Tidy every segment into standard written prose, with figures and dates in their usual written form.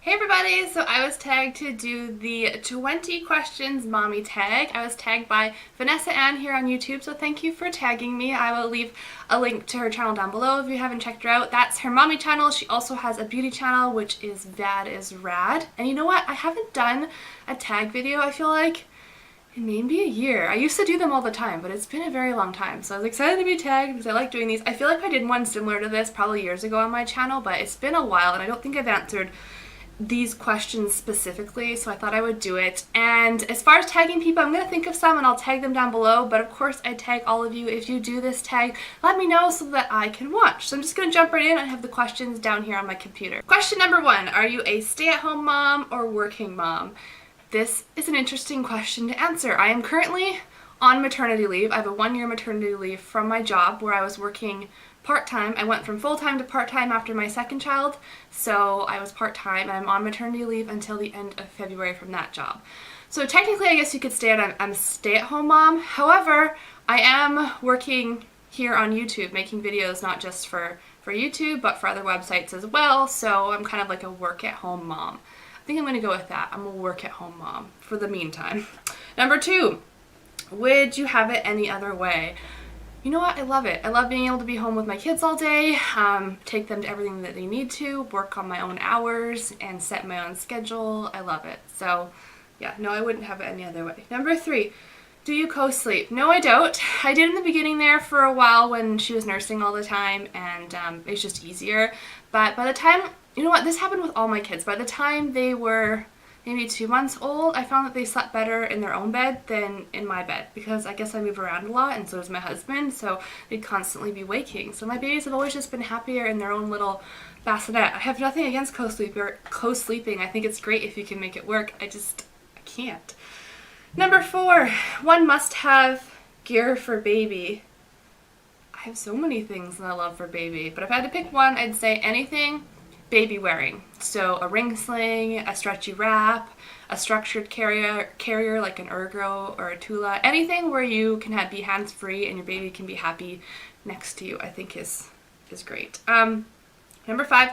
Hey everybody, so I was tagged to do the 20 questions mommy tag. I was tagged by Vanessa Ann here on YouTube, so thank you for tagging me. I will leave a link to her channel down below if you haven't checked her out. That's her mommy channel. She also has a beauty channel, which is Vad is Rad. And you know what? I haven't done a tag video, I feel like, in maybe a year. I used to do them all the time, but it's been a very long time. So I was excited to be tagged because I like doing these. I feel like I did one similar to this probably years ago on my channel, but it's been a while and I don't think I've answered these questions specifically, so I thought I would do it. And as far as tagging people, I'm going to think of some and I'll tag them down below, but of course I tag all of you. If you do this tag, let me know so that I can watch. So I'm just going to jump right in. I have the questions down here on my computer. Question number 1, are you a stay-at-home mom or working mom? This is an interesting question to answer. I am currently on maternity leave. I have a 1-year maternity leave from my job where I was working part-time. I went from full-time to part-time after my second child, so I was part-time and I'm on maternity leave until the end of February from that job. So technically I guess you could say I'm a stay-at-home mom. However, I am working here on YouTube, making videos not just for YouTube, but for other websites as well, so I'm kind of like a work-at-home mom. I think I'm going to go with that. I'm a work-at-home mom for the meantime. Number 2, would you have it any other way? You know what? I love it. I love being able to be home with my kids all day, take them to everything that they need to, work on my own hours, and set my own schedule. I love it. So yeah, no, I wouldn't have it any other way. Number 3, do you co-sleep? No, I don't. I did in the beginning there for a while when she was nursing all the time, and it's just easier. But by the time, you know what? This happened with all my kids. By the time they were maybe 2 months old, I found that they slept better in their own bed than in my bed, because I guess I move around a lot and so does my husband, so they'd constantly be waking. So my babies have always just been happier in their own little bassinet. I have nothing against co-sleeping. I think it's great if you can make it work. I can't. Number 4, one must-have gear for baby. I have so many things that I love for baby, but if I had to pick one, I'd say anything baby wearing. So a ring sling, a stretchy wrap, a structured carrier like an ergo or a Tula, anything where you can be hands-free and your baby can be happy next to you, I think is great. Number 5,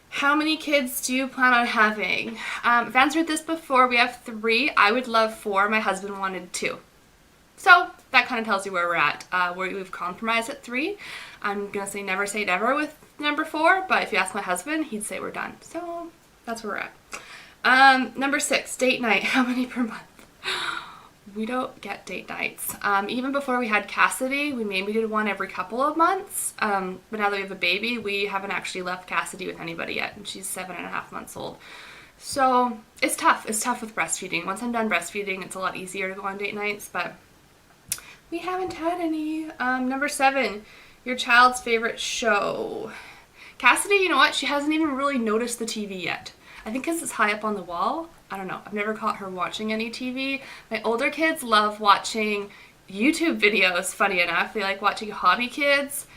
how many kids do you plan on having? I've answered this before. We have 3. I would love 4. My husband wanted 2. So that kind of tells you where we're at. Where we've compromised at 3. I'm gonna say never with number 4, but if you ask my husband, he'd say we're done. So that's where we're at. Number 6, date night. How many per month? We don't get date nights. Even before we had Cassidy, we maybe did one every couple of months. But now that we have a baby, we haven't actually left Cassidy with anybody yet, and she's 7.5 months old. So it's tough. It's tough with breastfeeding. Once I'm done breastfeeding, it's a lot easier to go on date nights, but we haven't had any. Number 7, your child's favorite show. Cassidy, you know what? She hasn't even really noticed the TV yet. I think because it's high up on the wall. I don't know. I've never caught her watching any TV. My older kids love watching YouTube videos, funny enough. They like watching Hobby Kids.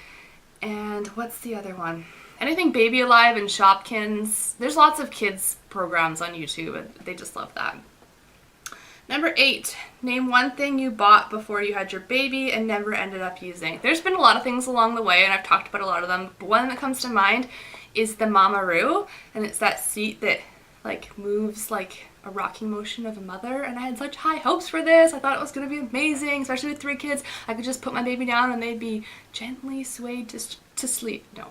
And what's the other one? Anything Baby Alive and Shopkins. There's lots of kids programs on YouTube, and they just love that. Number 8, name one thing you bought before you had your baby and never ended up using. There's been a lot of things along the way, and I've talked about a lot of them, but one that comes to mind is the Mamaroo, and it's that seat that like moves like a rocking motion of a mother, and I had such high hopes for this. I thought it was going to be amazing, especially with 3 kids. I could just put my baby down and they'd be gently swayed to sleep. No.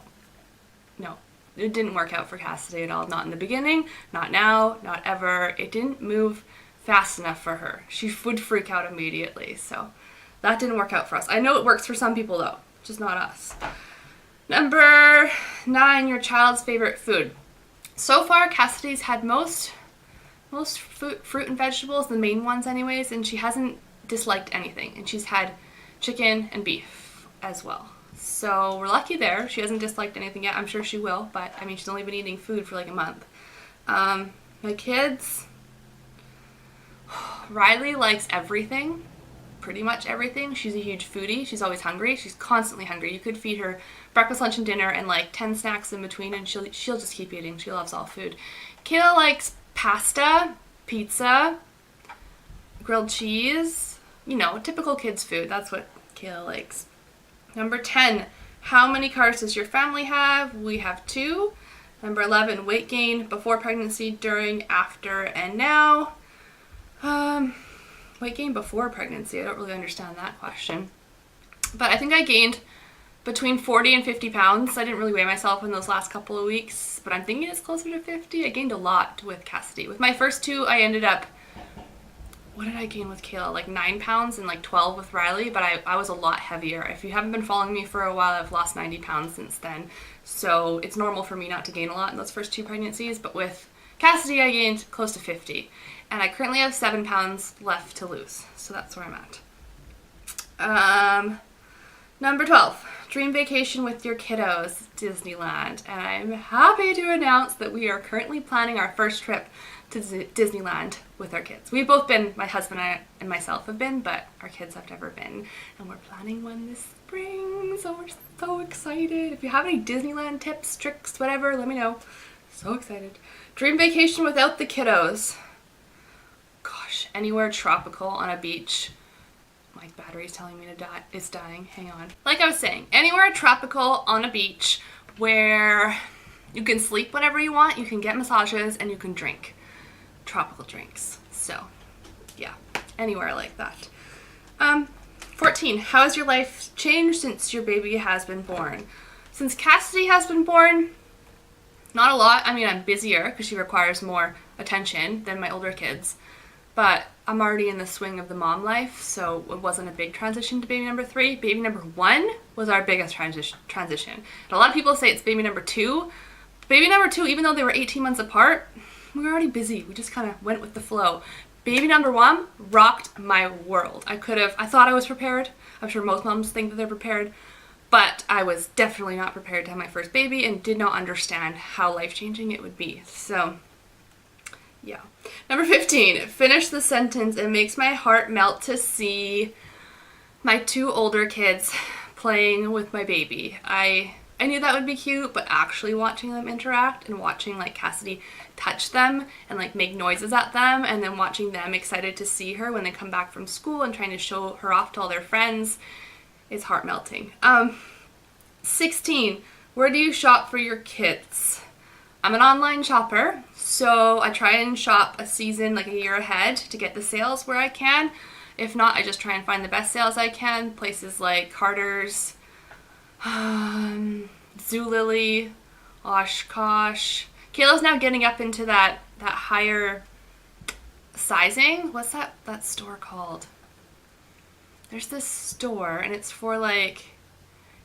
It didn't work out for Cassidy at all. Not in the beginning, not now, not ever. It didn't move fast enough for her. She would freak out immediately, so that didn't work out for us. I know it works for some people though, just not us. Number 9, your child's favorite food. So far, Cassidy's had most fruit and vegetables, the main ones anyways, and she hasn't disliked anything, and she's had chicken and beef as well. So we're lucky there. She hasn't disliked anything yet. I'm sure she will, but I mean, she's only been eating food for like a month. My kids, Riley likes everything, pretty much everything. She's a huge foodie. She's always hungry. She's constantly hungry. You could feed her breakfast, lunch, and dinner and like 10 snacks in between, and she'll just keep eating. She loves all food. Kayla likes pasta, pizza, grilled cheese, you know, typical kids food. That's what Kayla likes. Number 10, how many cars does your family have? We have 2. Number 11, weight gain before pregnancy, during, after, and now. Weight gain before pregnancy, I don't really understand that question. But I think I gained between 40 and 50 pounds. I didn't really weigh myself in those last couple of weeks, but I'm thinking it's closer to 50. I gained a lot with Cassidy. With my first two, I ended up, what did I gain with Kayla? Like 9 pounds and like 12 with Riley, but I was a lot heavier. If you haven't been following me for a while, I've lost 90 pounds since then. So it's normal for me not to gain a lot in those first two pregnancies, but with Cassidy, I gained close to 50. And I currently have 7 pounds left to lose. So that's where I'm at. Number 12, dream vacation with your kiddos, Disneyland. And I'm happy to announce that we are currently planning our first trip to Disneyland with our kids. We've both been, my husband and myself have been, but our kids have never been. And we're planning one this spring, so we're so excited. If you have any Disneyland tips, tricks, whatever, let me know. So excited. Dream vacation without the kiddos. Gosh, anywhere tropical on a beach. My battery's telling me to die. It's dying. Hang on. Like I was saying, anywhere tropical on a beach where you can sleep whenever you want, you can get massages, and you can drink tropical drinks. So, yeah, anywhere like that. 14, how has your life changed since your baby has been born? Since Cassidy has been born, not a lot. I mean, I'm busier because she requires more attention than my older kids. But I'm already in the swing of the mom life, so it wasn't a big transition to baby number 3. Baby number 1 was our biggest transition. And a lot of people say it's baby number 2. Baby number 2, even though they were 18 months apart, we were already busy. We just kind of went with the flow. Baby number 1 rocked my world. I thought I was prepared. I'm sure most moms think that they're prepared. But I was definitely not prepared to have my first baby and did not understand how life-changing it would be. So, yeah. Number 15, finish the sentence. It makes my heart melt to see my 2 older kids playing with my baby. I knew that would be cute, but actually watching them interact and watching like Cassidy touch them and like make noises at them, and then watching them excited to see her when they come back from school and trying to show her off to all their friends is heart melting. 16, where do you shop for your kids? I'm an online shopper, so I try and shop a season like a year ahead to get the sales where I can. If not, I just try and find the best sales I can. Places like Carter's, Zulily, Oshkosh. Kayla's now getting up into that higher sizing. What's that store called? There's this store, and it's for like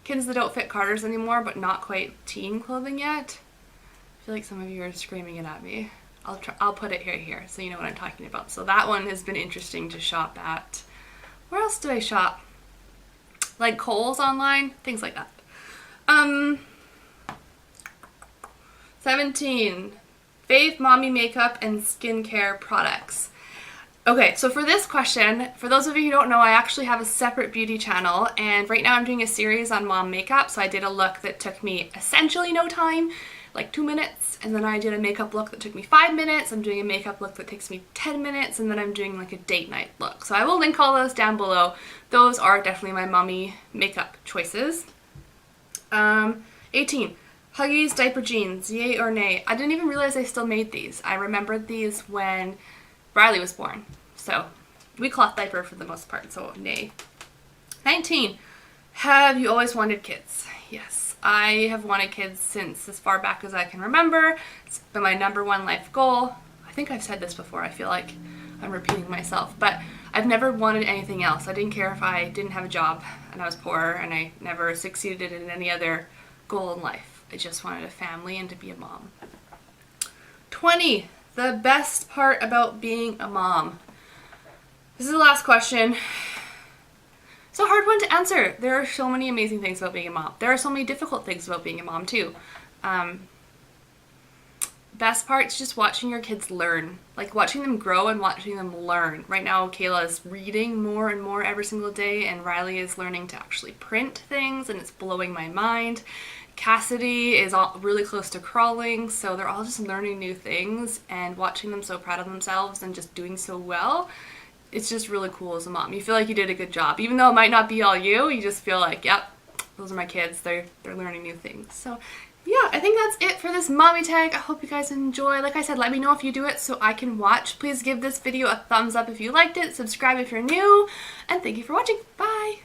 kids that don't fit Carter's anymore, but not quite teen clothing yet. I feel like some of you are screaming it at me. I'll put it here so you know what I'm talking about. So that one has been interesting to shop at. Where else do I shop? Like Kohl's online, things like that. 17, fave mommy makeup and skincare products. Okay, so for this question, for those of you who don't know, I actually have a separate beauty channel, and right now I'm doing a series on mom makeup. So I did a look that took me essentially no time, like 2 minutes, and then I did a makeup look that took me 5 minutes. I'm doing a makeup look that takes me 10 minutes, and then I'm doing like a date night look. So I will link all those down below. Those are definitely my mommy makeup choices. 18, Huggies diaper jeans, yay or nay? I didn't even realize I still made these. I remembered these when Riley was born. So we cloth diaper for the most part, so nay. 19, have you always wanted kids? Yes, I have wanted kids since as far back as I can remember. It's been my #1 life goal. I think I've said this before. I feel like I'm repeating myself, but I've never wanted anything else. I didn't care if I didn't have a job and I was poor, and I never succeeded in any other goal in life. I just wanted a family and to be a mom. 20, the best part about being a mom. This is the last question. It's a hard one to answer. There are so many amazing things about being a mom. There are so many difficult things about being a mom too. Best part is just watching your kids learn. Like watching them grow and watching them learn. Right now Kayla is reading more and more every single day, and Riley is learning to actually print things, and it's blowing my mind. Cassidy is really close to crawling, so they're all just learning new things, and watching them so proud of themselves and just doing so well. It's just really cool as a mom. You feel like you did a good job. Even though it might not be all you just feel like, yep, those are my kids. They're learning new things. So yeah, I think that's it for this mommy tag. I hope you guys enjoy. Like I said, let me know if you do it so I can watch. Please give this video a thumbs up if you liked it, subscribe if you're new, and thank you for watching. Bye!